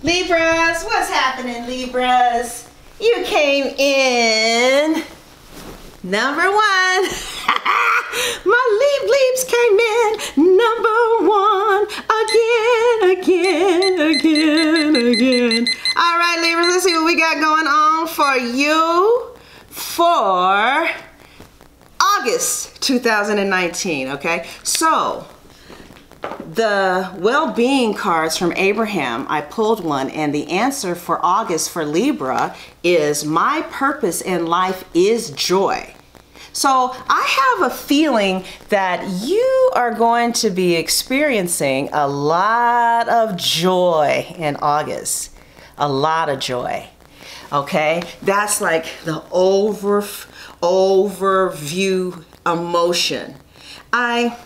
Libras, what's happening, Libras? You came in number one. My Leaps came in number one again. All right, Libras, let's see what we got going on for you for August 2019, okay? So, the well-being cards from Abraham, I pulled one, and the answer for August for Libra is my purpose in life is joy. So I have a feeling that you are going to be experiencing a lot of joy in August. A lot of joy. Okay? That's like the overview emotion. I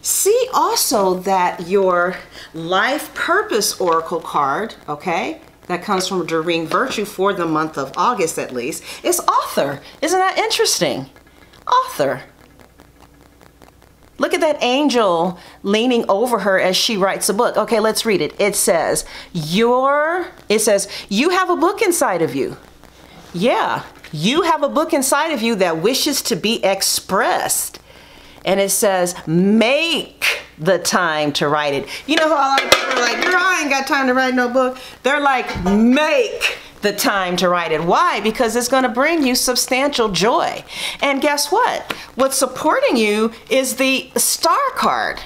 see also that your life purpose oracle card, okay, that comes from Doreen Virtue for the month of August at least, is author. Isn't that interesting? Author. Look at that angel leaning over her as she writes a book. Okay, let's read it. It says, you have a book inside of you. Yeah, you have a book inside of you that wishes to be expressed. And it says, make the time to write it. You know how people are like, girl, I ain't got time to write no book. They're like, make the time to write it. Why? Because it's going to bring you substantial joy. And guess what? What's supporting you is the star card.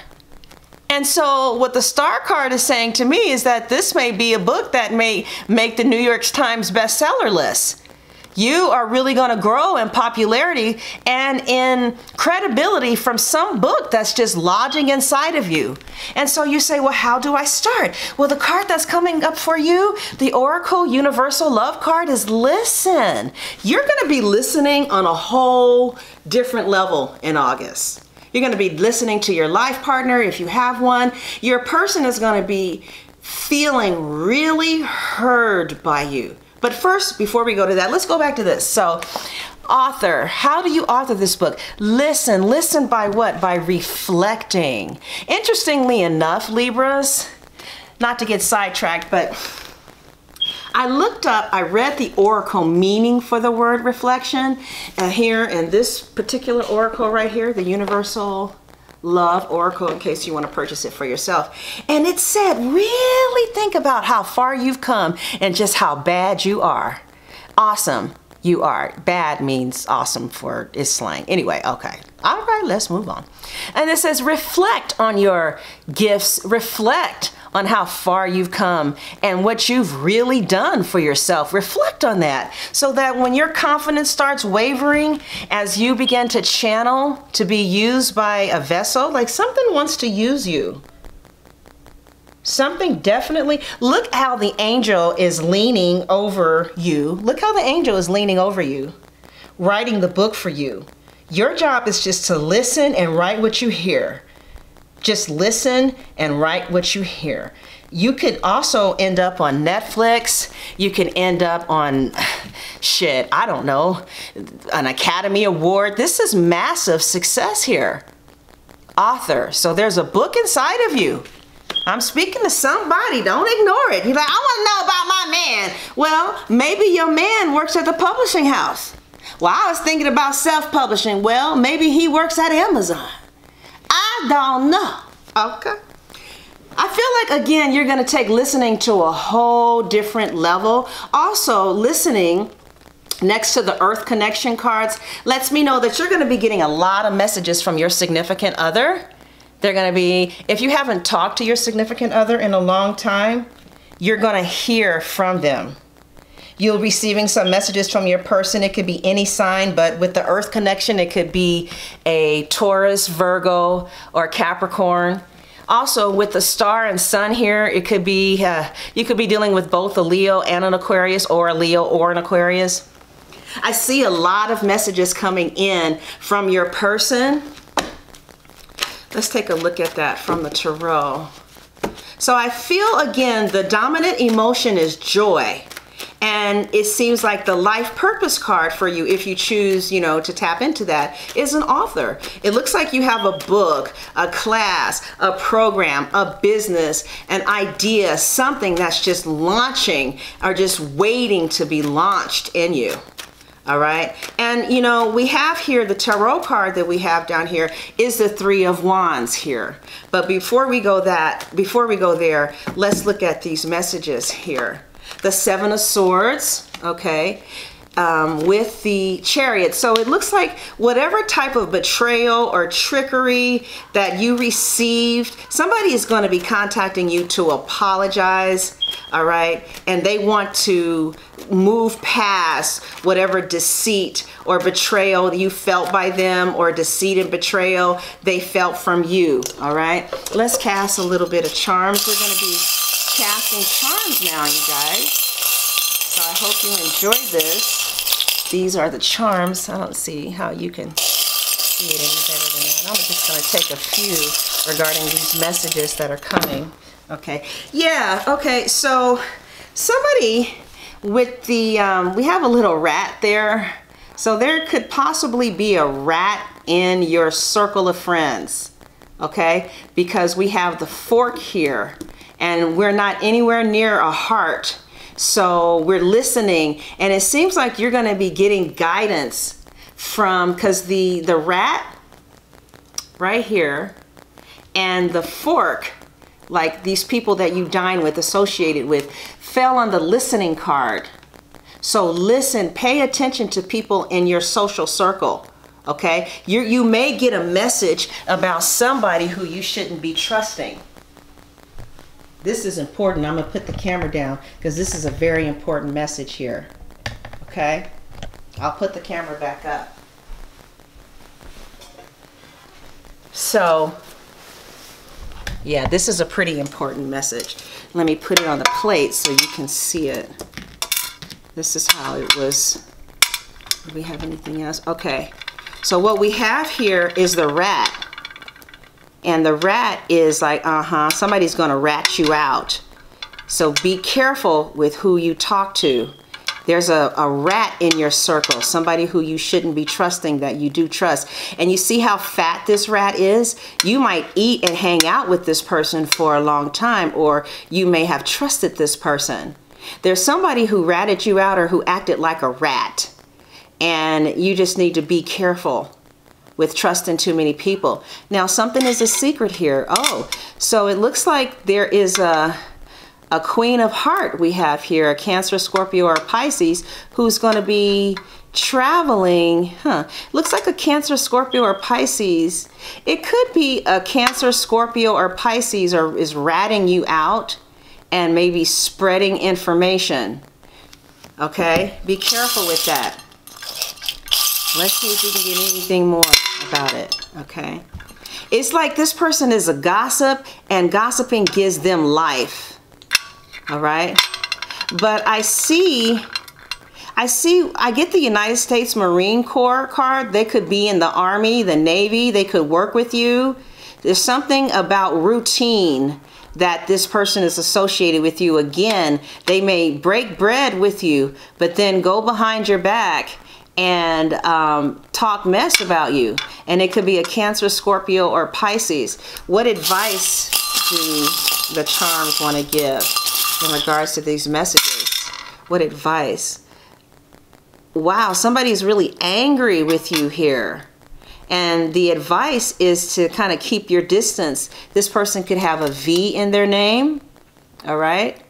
And so what the star card is saying to me is that this may be a book that may make the New York Times bestseller list. You are really going to grow in popularity and in credibility from some book that's just lodging inside of you. And so you say, well, how do I start? Well, the card that's coming up for you, the Oracle Universal Love card, is listen. You're going to be listening on a whole different level in August. You're going to be listening to your life partner if you have one. Your person is going to be feeling really heard by you. But first, before we go to that, let's go back to this. So, author, how do you author this book? Listen by what? By reflecting. Interestingly enough, Libras, not to get sidetracked, but I read the oracle meaning for the word reflection. And here in this particular oracle right here, the Universal Love Oracle, in case you want to purchase it for yourself. And it said, really think about how far you've come and just how bad you are. Awesome you are. Bad means awesome for is slang. Anyway, okay. All right, let's move on. And it says, reflect on your gifts. Reflect on how far you've come and what you've really done for yourself. Reflect on that so that when your confidence starts wavering as you begin to channel to be used by a vessel, like something wants to use you. Something definitely, look how the angel is leaning over you. Look how the angel is leaning over you, writing the book for you. Your job is just to listen and write what you hear. Just listen and write what you hear. You could also end up on Netflix. You can end up on, shit, I don't know, an Academy Award. This is massive success here. Author. So there's a book inside of you. I'm speaking to somebody. Don't ignore it. You're like, I want to know about my man. Well, maybe your man works at the publishing house. Well, I was thinking about self-publishing. Well, maybe he works at Amazon. I don't know. Okay. I feel like, again, you're going to take listening to a whole different level. Also, listening next to the Earth Connection cards lets me know that you're going to be getting a lot of messages from your significant other. They're going to be, if you haven't talked to your significant other in a long time, you're going to hear from them. You'll be receiving some messages from your person. It could be any sign, but with the Earth Connection, it could be a Taurus, Virgo, or Capricorn. Also, with the star and sun here, it could be, you could be dealing with both a Leo and an Aquarius, or a Leo or an Aquarius. I see a lot of messages coming in from your person. Let's take a look at that from the Tarot. So I feel, again, the dominant emotion is joy. And it seems like the life purpose card for you, if you choose, you know, to tap into that, is an author. It looks like you have a book, a class, a program, a business, an idea, something that's just launching or just waiting to be launched in you. All right. And, you know, we have here the tarot card that we have down here is the Three of Wands here. But before we go there, let's look at these messages here. The Seven of Swords, okay, with the Chariot. So it looks like whatever type of betrayal or trickery that you received, somebody is going to be contacting you to apologize, all right? And they want to move past whatever deceit or betrayal you felt by them, or deceit and betrayal they felt from you, all right? Let's cast a little bit of charms. We're going to be casting charms now, you guys. So I hope you enjoy this. These are the charms. I don't see how you can see it any better than that. I'm just going to take a few regarding these messages that are coming. Okay. Yeah. Okay. So somebody with the, we have a little rat there. So there could possibly be a rat in your circle of friends. Okay. Because we have the fork here. And we're not anywhere near a heart. So we're listening, and it seems like you're going to be getting guidance from, because the rat right here and the fork, like these people that you dine with, associated with, fell on the listening card. So listen, pay attention to people in your social circle. Okay. You may get a message about somebody who you shouldn't be trusting. This is important. I'm going to put the camera down because this is a very important message here. Okay? I'll put the camera back up. So, yeah, this is a pretty important message. Let me put it on the plate so you can see it. This is how it was. Do we have anything else? Okay. So what we have here is the rat. And the rat is like, somebody's going to rat you out. So be careful with who you talk to. There's a rat in your circle, somebody who you shouldn't be trusting that you do trust. And you see how fat this rat is? You might eat and hang out with this person for a long time, or you may have trusted this person. There's somebody who ratted you out or who acted like a rat. And you just need to be careful with trusting too many people. Now, something is a secret here. Oh, so it looks like there is a Queen of Heart we have here, a Cancer, Scorpio, or Pisces, who's going to be traveling. Looks like a Cancer, Scorpio, or Pisces. It could be a Cancer, Scorpio, or Pisces, or is ratting you out and maybe spreading information. Okay, be careful with that. Let's see if we can get anything more about it. Okay. It's like this person is a gossip, and gossiping gives them life. All right. But I get the United States Marine Corps card. They could be in the Army, the Navy. They could work with you. There's something about routine that this person is associated with you. Again, they may break bread with you, but then go behind your back and talk mess about you. And it could be a Cancer, Scorpio, or Pisces. What advice do the charms want to give in regards to these messages? What advice? Wow, somebody's really angry with you here. And the advice is to kind of keep your distance. This person could have a V in their name, all right?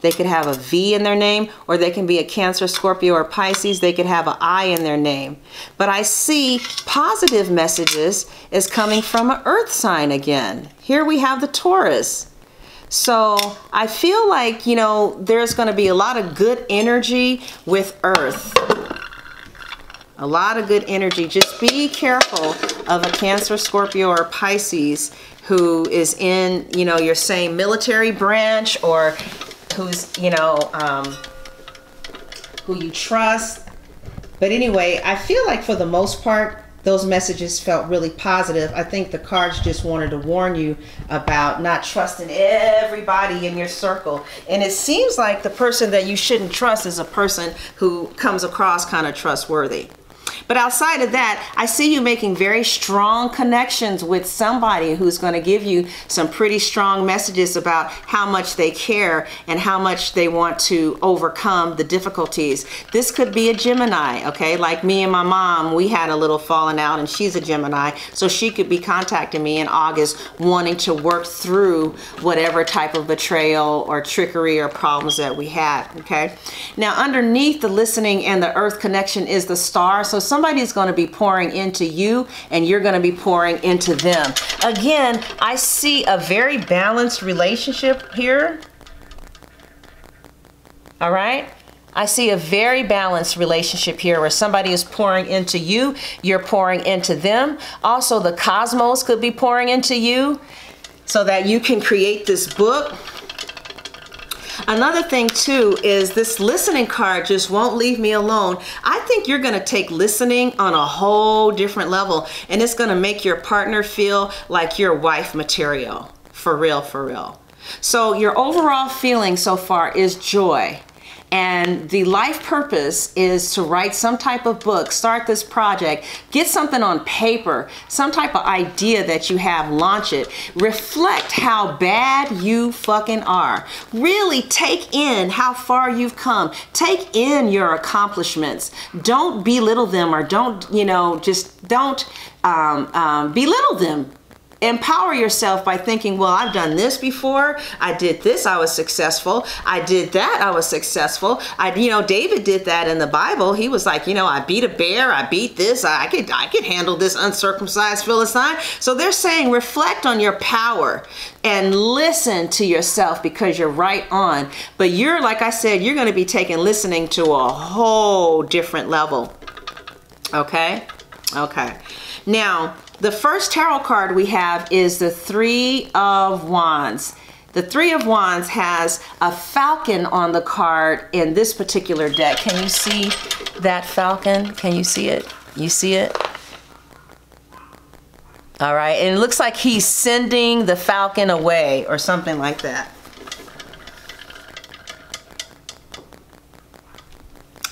They could have a V in their name, or they can be a Cancer, Scorpio, or Pisces. They could have an I in their name. But I see positive messages is coming from an earth sign again. Here we have the Taurus. So I feel like, you know, there's going to be a lot of good energy with earth. A lot of good energy. Just be careful of a Cancer, Scorpio, or Pisces who is in, you know, your same military branch, or who's, you know, who you trust. But anyway, I feel like for the most part, those messages felt really positive. I think the cards just wanted to warn you about not trusting everybody in your circle. And it seems like the person that you shouldn't trust is a person who comes across kind of trustworthy. But outside of that, I see you making very strong connections with somebody who's going to give you some pretty strong messages about how much they care and how much they want to overcome the difficulties. This could be a Gemini, okay? Like me and my mom, we had a little falling out, and she's a Gemini, so she could be contacting me in August wanting to work through whatever type of betrayal or trickery or problems that we had, okay? Now, underneath the listening and the earth connection is the star. So somebody's going to be pouring into you and you're going to be pouring into them. Again, I see a very balanced relationship here. All right. I see a very balanced relationship here where somebody is pouring into you, you're pouring into them. Also, the cosmos could be pouring into you so that you can create this book. Another thing too is this listening card just won't leave me alone. I think you're going to take listening on a whole different level, and it's going to make your partner feel like your wife material. For real, for real. So your overall feeling so far is joy. And the life purpose is to write some type of book, start this project, get something on paper, some type of idea that you have, launch it. Reflect how bad you fucking are. Really take in how far you've come. Take in your accomplishments. Don't belittle them, or don't, just don't belittle them. Empower yourself by thinking, well, I've done this before. I did this, I was successful. I did that, I was successful. David did that in the Bible. He was like, I beat a bear, I beat this, I could handle this uncircumcised Philistine. So they're saying reflect on your power and listen to yourself, because you're right on. But you're, like I said, you're going to be taking listening to a whole different level. Okay? Okay. Now, the first tarot card we have is the Three of Wands. The Three of Wands has a falcon on the card in this particular deck. Can you see that falcon? Can you see it? You see it? All right. And it looks like he's sending the falcon away or something like that.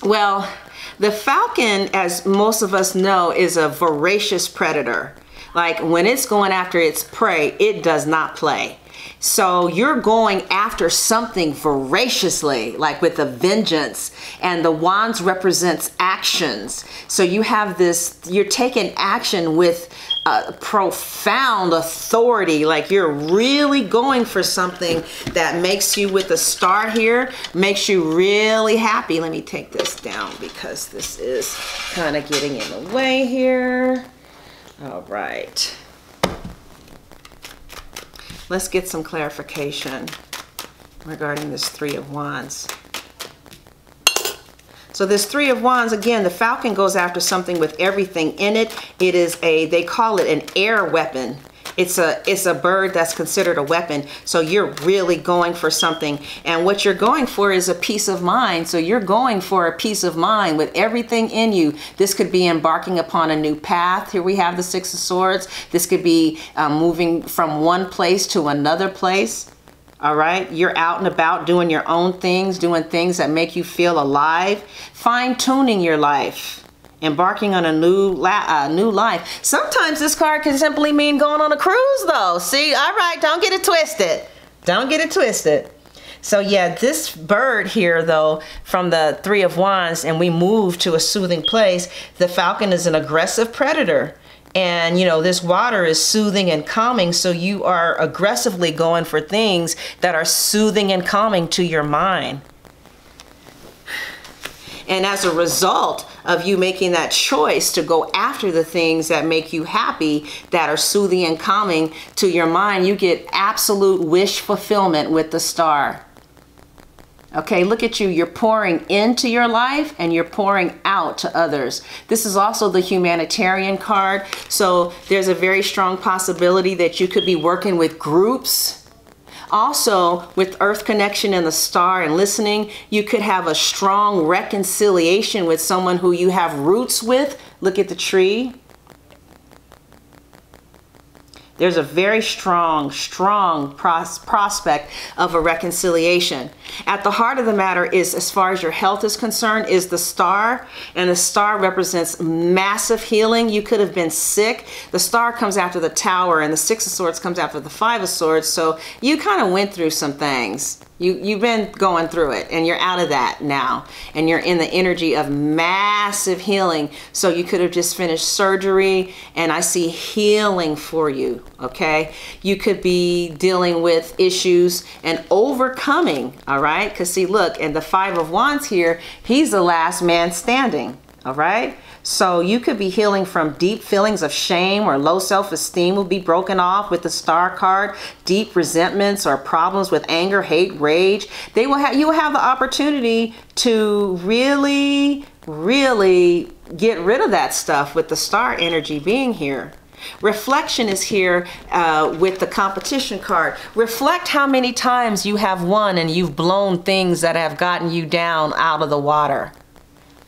Well, the falcon, as most of us know, is a voracious predator. Like when it's going after its prey, it does not play. So you're going after something voraciously, like with a vengeance, and the wands represents actions. So you have this, you're taking action with profound authority, like you're really going for something that makes you, with the star here, makes you really happy. Let me take this down because this is kind of getting in the way here. All right. Let's get some clarification regarding this Three of Wands. So this Three of Wands, again, the falcon goes after something with everything in it. It is they call it an air weapon. It's a bird that's considered a weapon. So you're really going for something. And what you're going for is a peace of mind. So you're going for a peace of mind with everything in you. This could be embarking upon a new path. Here we have the Six of Swords. This could be moving from one place to another place. All right. You're out and about doing your own things, doing things that make you feel alive, fine-tuning your life. Embarking on a new life. Sometimes this card can simply mean going on a cruise though. See, all right, don't get it twisted. Don't get it twisted. So yeah, this bird here though, from the Three of Wands, and we move to a soothing place. The falcon is an aggressive predator. And this water is soothing and calming. So you are aggressively going for things that are soothing and calming to your mind. And as a result of you making that choice to go after the things that make you happy, that are soothing and calming to your mind, you get absolute wish fulfillment with the star. Okay, look at you. You're pouring into your life and you're pouring out to others. This is also the humanitarian card. So there's a very strong possibility that you could be working with groups. Also, with earth connection and the star and listening, you could have a strong reconciliation with someone who you have roots with. Look at the tree. There's a very strong prospect of a reconciliation. At the heart of the matter is, as far as your health is concerned, is the star. And the star represents massive healing. You could have been sick. The star comes after the Tower, and the Six of Swords comes after the Five of Swords. So you kind of went through some things. You've been going through it, and you're out of that now, and you're in the energy of massive healing. So you could have just finished surgery, and I see healing for you, okay? You could be dealing with issues and overcoming, all right? Because see, look, and the Five of Wands here, he's the last man standing, all right? So you could be healing from deep feelings of shame, or low self-esteem will be broken off with the Star card. Deep resentments or problems with anger, hate, rage. You will have the opportunity to really get rid of that stuff with the Star energy being here. Reflection is here with the competition card. Reflect how many times you have won and you've blown things that have gotten you down out of the water.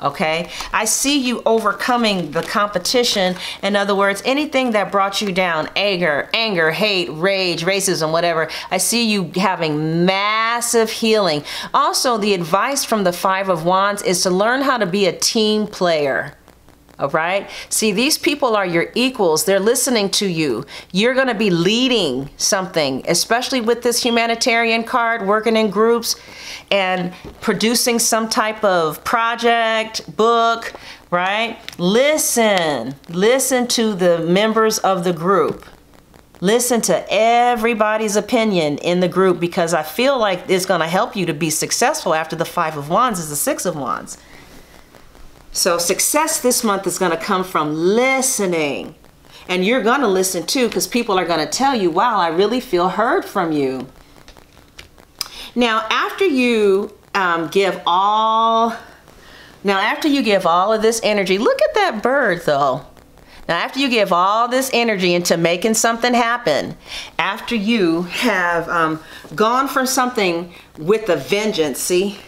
Okay, I see you overcoming the competition. In other words, anything that brought you down, anger, hate, rage, racism, whatever, I see you having massive healing. Also, the advice from the Five of Wands is to learn how to be a team player. All right. See, these people are your equals. They're listening to you. You're going to be leading something, especially with this humanitarian card, working in groups and producing some type of project, book, right? Listen to the members of the group. Listen to everybody's opinion in the group, because I feel like it's going to help you to be successful. After the Five of Wands is the Six of Wands. So success this month is going to come from listening. And you're going to listen too, because people are going to tell you, wow, I really feel heard from you. Now, after you give all of this energy, look at that bird though. Now, after you give all this energy into making something happen, after you have gone for something with a vengeance, see?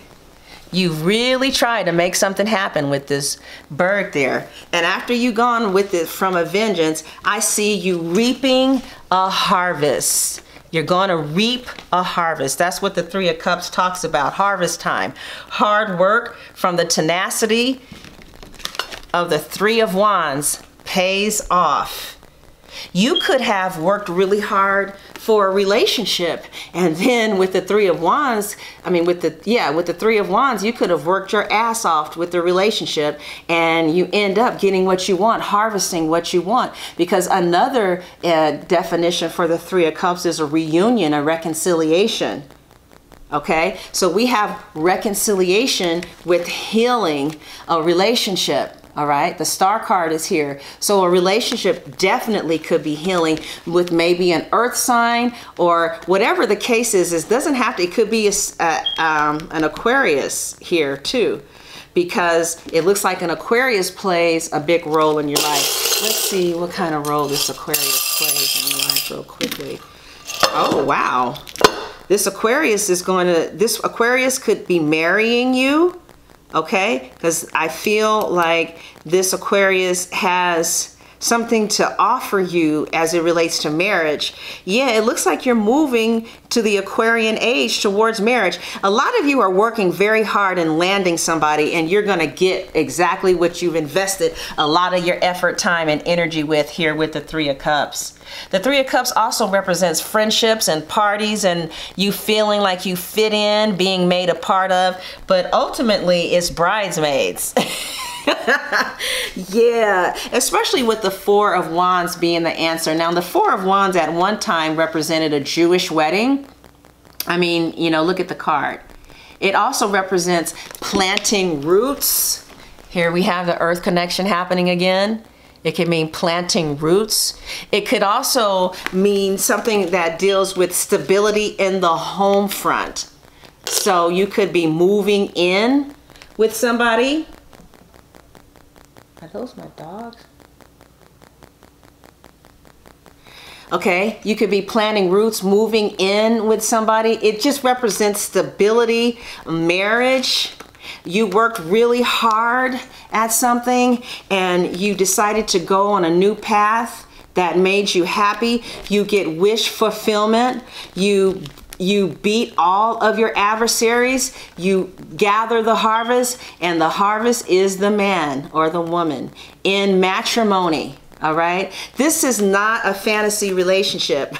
You really try to make something happen with this bird there. And after you've gone with it from a vengeance, I see you reaping a harvest. You're going to reap a harvest. That's what the Three of Cups talks about, harvest time. Hard work from the tenacity of the Three of Wands pays off. You could have worked really hard for a relationship, and then with the Three of Wands, with the Three of Wands, you could have worked your ass off with the relationship, and you end up getting what you want, harvesting what you want. Because another definition for the Three of Cups is a reunion, a reconciliation. Okay, so we have reconciliation with healing a relationship. All right, the Star card is here. So a relationship definitely could be healing with maybe an earth sign, or whatever the case is. It doesn't have to, it could be an Aquarius here too, because it looks like an Aquarius plays a big role in your life. Let's see what kind of role this Aquarius plays in your life real quickly. Oh, wow. This Aquarius could be marrying you. Okay, because I feel like this Aquarius has something to offer you as it relates to marriage. Yeah, it looks like you're moving to the Aquarian age towards marriage. A lot of you are working very hard and landing somebody, and you're going to get exactly what you've invested a lot of your effort, time, and energy with here with the Three of Cups. The Three of Cups also represents friendships and parties and you feeling like you fit in, being made a part of, but ultimately it's bridesmaids. Yeah, especially with the Four of Wands being the answer. Now, the Four of Wands at one time represented a Jewish wedding. Look at the card. It also represents planting roots. Here we have the earth connection happening again. It can mean planting roots. It could also mean something that deals with stability in the home front. So you could be moving in with somebody. Are those my dogs? Okay, you could be planting roots, moving in with somebody. It just represents stability, marriage. You worked really hard at something and you decided to go on a new path that made you happy. You get wish fulfillment. You beat all of your adversaries. You gather the harvest, and the harvest is the man or the woman in matrimony. All right. This is not a fantasy relationship,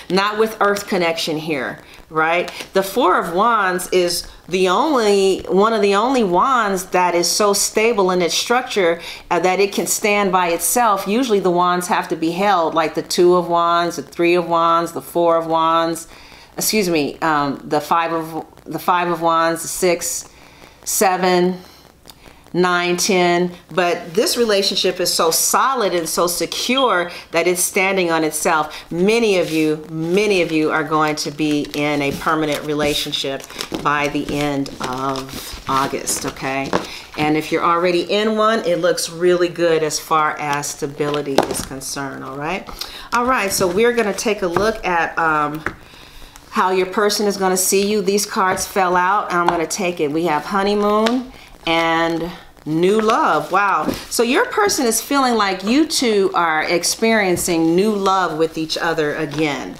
not with earth connection here. Right. The Four of Wands is one of the only wands that is so stable in its structure that it can stand by itself. Usually the wands have to be held, like the Two of Wands, the Three of Wands, the Four of Wands. Excuse me, the five of Wands, the 6, 7, 9, 10. But this relationship is so solid and so secure that it's standing on itself. Many of you are going to be in a permanent relationship by the end of August, okay? And if you're already in one, it looks really good as far as stability is concerned, all right? All right, so we're gonna take a look at how your person is going to see you. These cards fell out, and I'm going to take it. We have honeymoon and new love. Wow. So your person is feeling like you two are experiencing new love with each other again.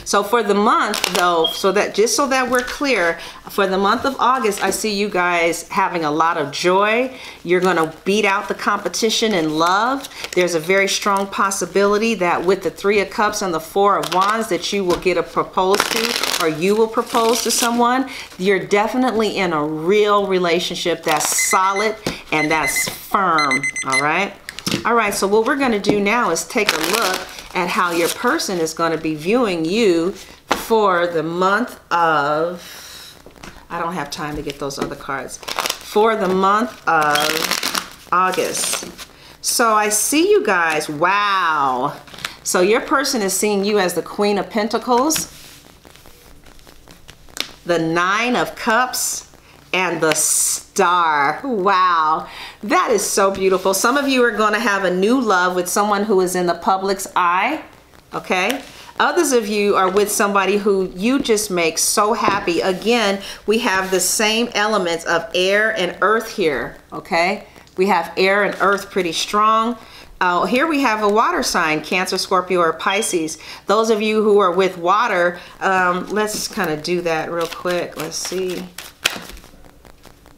So for the month though, just so that we're clear, for the month of August, I see you guys having a lot of joy. You're going to beat out the competition in love. There's a very strong possibility that with the Three of Cups and the Four of Wands that you will get a proposed to, or you will propose to someone. You're definitely in a real relationship that's solid and that's firm. All right. All right. So what we're going to do now is take a look at how your person is going to be viewing you for the month of, I don't have time to get those other cards, for the month of August. So I see you guys, wow. So your person is seeing you as the Queen of Pentacles, the Nine of Cups, and the Star. Wow, that is so beautiful. Some of you are going to have a new love with someone who is in the public's eye, okay? Others of you are with somebody who you just make so happy. Again, we have the same elements of air and earth here, okay? We have air and earth pretty strong. Here we have a water sign, Cancer, Scorpio, or Pisces. Those of you who are with water, let's kind of do that real quick. Let's see.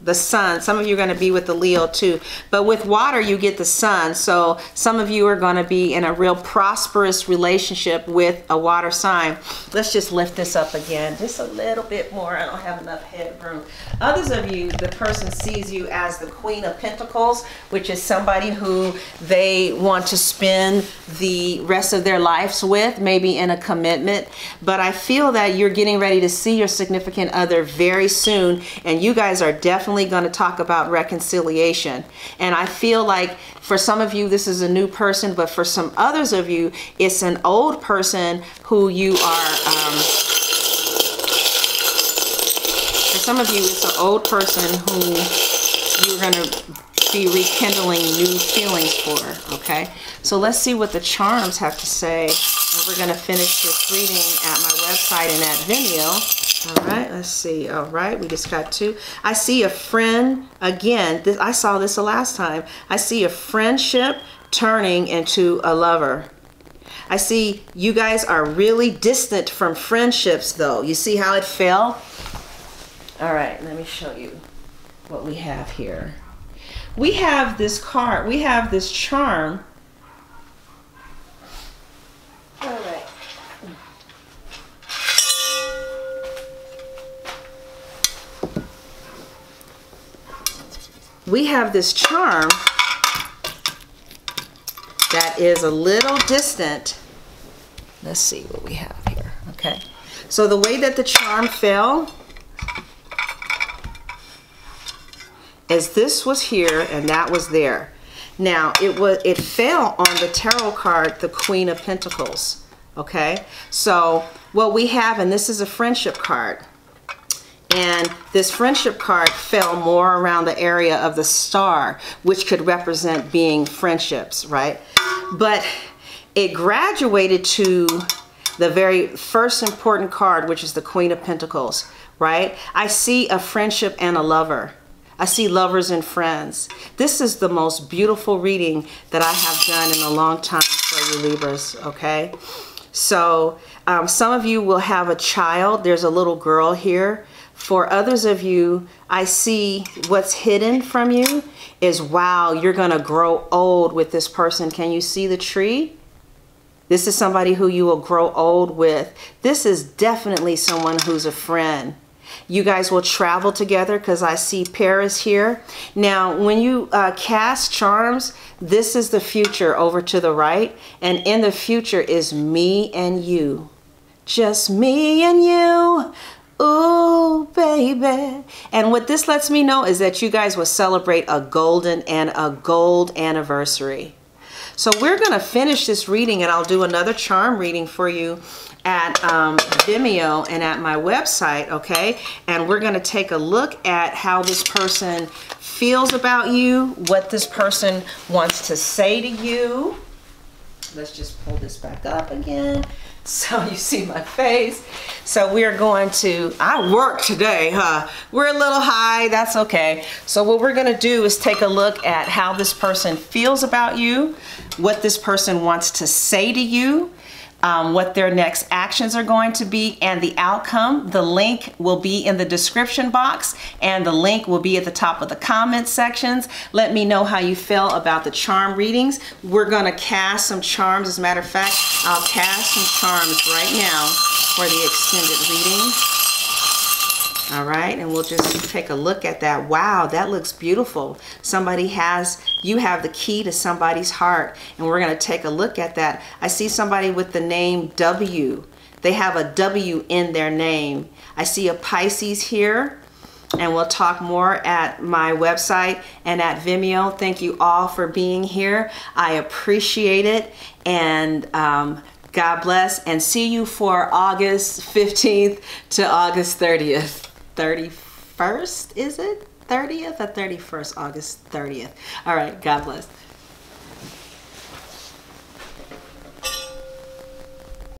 The sun. Some of you are going to be with the Leo too, but with water you get the sun. So some of you are going to be in a real prosperous relationship with a water sign. Let's just lift this up again just a little bit more. I don't have enough headroom. Others of you, the person sees you as the Queen of Pentacles, which is somebody who they want to spend the rest of their lives with, maybe in a commitment. But I feel that you're getting ready to see your significant other very soon, and you guys are definitely going to talk about reconciliation. And I feel like for some of you this is a new person, but for some others of you it's an old person who you are for some of you it's an old person who you're going to be rekindling new feelings for. Okay, so let's see what the charms have to say, and we're going to finish this reading at my website and at Vimeo. All right, let's see. All right, we just got two. I see a friend again. I saw this the last time. I see a friendship turning into a lover. I see you guys are really distant from friendships though. You see how it fell? All right, let me show you what we have here. We have this card. We have this charm. All right. We have this charm that is a little distant. Let's see what we have here. Okay, so the way that the charm fell is this was here and that was there. Now it fell on the tarot card, the Queen of Pentacles. Okay, so what we have, and this is a friendship card. And this friendship card fell more around the area of the Star, which could represent being friendships, right? But it graduated to the very first important card, which is the Queen of Pentacles, right? I see a friendship and a lover. I see lovers and friends. This is the most beautiful reading that I have done in a long time for for you Libras, okay? So some of you will have a child. There's a little girl here. For others of you, I see what's hidden from you is, wow, you're gonna grow old with this person. Can you see the tree? This is somebody who you will grow old with. This is definitely someone who's a friend. You guys will travel together because I see Paris here. Now, when you cast charms, this is the future over to the right. And in the future is me and you. Just me and you. Ooh, baby. And what this lets me know is that you guys will celebrate a golden and a gold anniversary. So we're going to finish this reading, and I'll do another charm reading for you at Vimeo and at my website, okay? And we're going to take a look at how this person feels about you, what this person wants to say to you. Let's just pull this back up again so you see my face. So we're going to, I work today, huh? We're a little high, that's okay. So what we're gonna do is take a look at how this person feels about you, what this person wants to say to you, what their next actions are going to be, and the outcome. The link will be in the description box, and the link will be at the top of the comment sections. Let me know how you feel about the charm readings. We're gonna cast some charms. As a matter of fact, I'll cast some charms right now for the extended reading. All right, and we'll just take a look at that. Wow, that looks beautiful. You have the key to somebody's heart, and we're gonna take a look at that. I see somebody with the name W. They have a W in their name. I see a Pisces here, and we'll talk more at my website and at Vimeo. Thank you all for being here. I appreciate it, and God bless, and see you for August 15th to August 30th. 31st, is it? 30th or 31st? August 30th. All right, God bless.